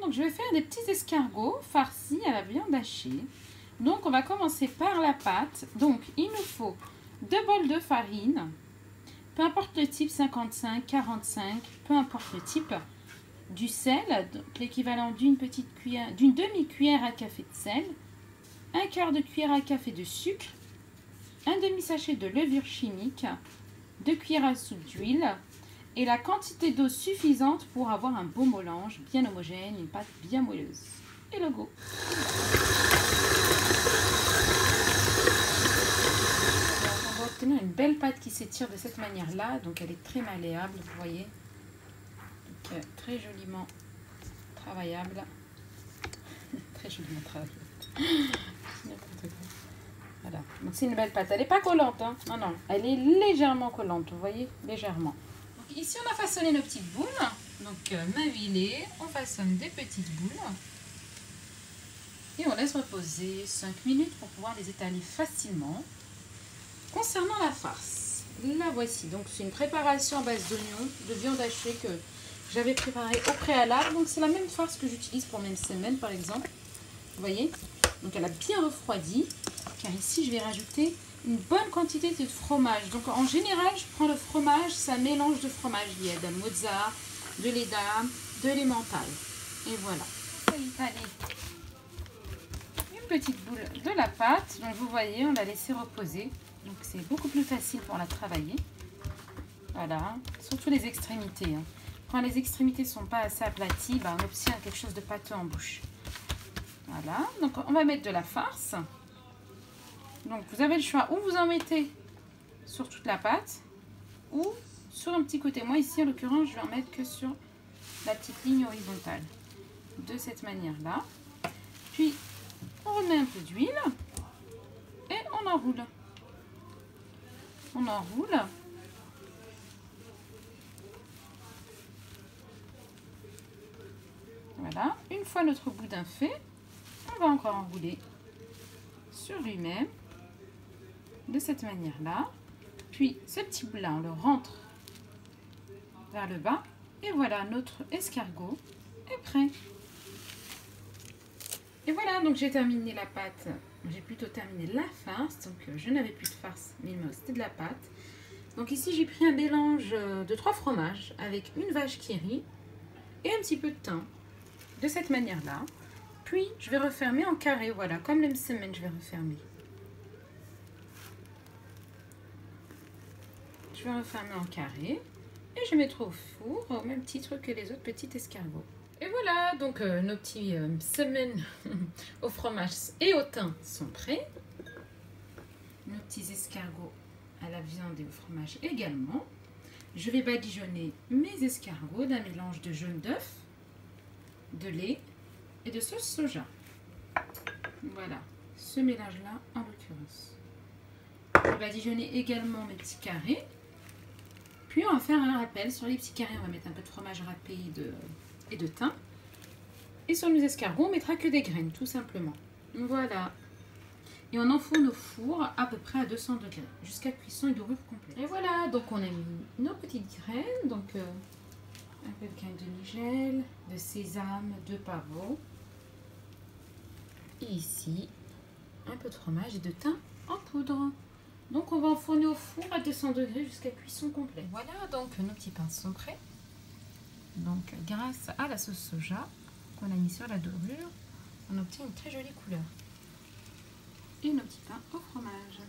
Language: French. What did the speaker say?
donc je vais faire des petits escargots farcis à la viande hachée. Donc on va commencer par la pâte. Donc il nous faut 2 bols de farine, peu importe le type, 55, 45, peu importe le type. Du sel, l'équivalent d'une petite cuillère, d'une demi-cuillère à café de sel, un quart de cuillère à café de sucre, un demi-sachet de levure chimique, 2 cuillères à soupe d'huile et la quantité d'eau suffisante pour avoir un beau mélange bien homogène, une pâte bien moelleuse. Et le go. On va obtenir une belle pâte qui s'étire de cette manière-là, donc elle est très malléable, vous voyez. Donc, très joliment travaillable. Très joliment travaillable. Voilà, donc c'est une belle pâte. Elle n'est pas collante, hein. Non, non, elle est légèrement collante, vous voyez, légèrement. Donc ici, on a façonné nos petites boules. Donc main huilée, on façonne des petites boules. Et on laisse reposer 5 minutes pour pouvoir les étaler facilement. Concernant la farce, la voici. Donc c'est une préparation à base d'oignons, de viande hachée que j'avais préparée au préalable. Donc c'est la même farce que j'utilise pour mes semaines par exemple. Vous voyez? Donc elle a bien refroidi. Car ici je vais rajouter une bonne quantité de fromage. Donc en général je prends le fromage, c'est un mélange de fromage. Il y a de mozza, de l'Edam, de l'emmental. Et voilà. On va étaler une petite boule de la pâte. Donc vous voyez, on l'a laissé reposer. Donc c'est beaucoup plus facile pour la travailler. Voilà, surtout les extrémités. Hein. Quand les extrémités ne sont pas assez aplaties, on obtient quelque chose de pâteux en bouche. Voilà, donc on va mettre de la farce. Donc vous avez le choix, ou vous en mettez sur toute la pâte, ou sur un petit côté. Moi ici en l'occurrence, je vais en mettre que sur la petite ligne horizontale. De cette manière-là. Puis on remet un peu d'huile et on enroule. On enroule. Voilà, une fois notre boudin fait, on va encore enrouler sur lui-même de cette manière-là. Puis ce petit bout-là, on le rentre vers le bas. Et voilà, notre escargot est prêt. Et voilà, donc j'ai terminé la pâte. J'ai plutôt terminé la farce. Donc je n'avais plus de farce, mais il me restait de la pâte. Donc ici, j'ai pris un mélange de 3 fromages avec une vache qui rit et un petit peu de thym. De cette manière-là. Puis, je vais refermer en carré. Voilà, comme les semaines, je vais refermer. Je vais refermer en carré. Et je vais mettre au four au même titre que les autres petits escargots. Et voilà, donc nos petits semaines au fromage et au thym sont prêts. Nos petits escargots à la viande et au fromage également. Je vais badigeonner mes escargots d'un mélange de jaune d'œuf, de lait et de sauce soja. Voilà, ce mélange-là en l'occurrence. Je vais badigeonner également mes petits carrés. Puis on va faire un rappel sur les petits carrés. On va mettre un peu de fromage râpé et de thym. Et sur nos escargots, on mettra que des graines, tout simplement. Voilà. Et on enfourne au four à peu près à 200 degrés, jusqu'à cuisson et dorure complète. Et voilà, donc on a mis nos petites graines. Donc un peu de graines de nigel, de sésame, de pavot. Et ici, un peu de fromage et de thym en poudre. Donc on va enfourner au four à 200 degrés jusqu'à cuisson complète. Voilà, donc nos petits pains sont prêts. Donc grâce à la sauce soja qu'on a mis sur la dorure, on obtient une très jolie couleur. Et nos petits pains au fromage.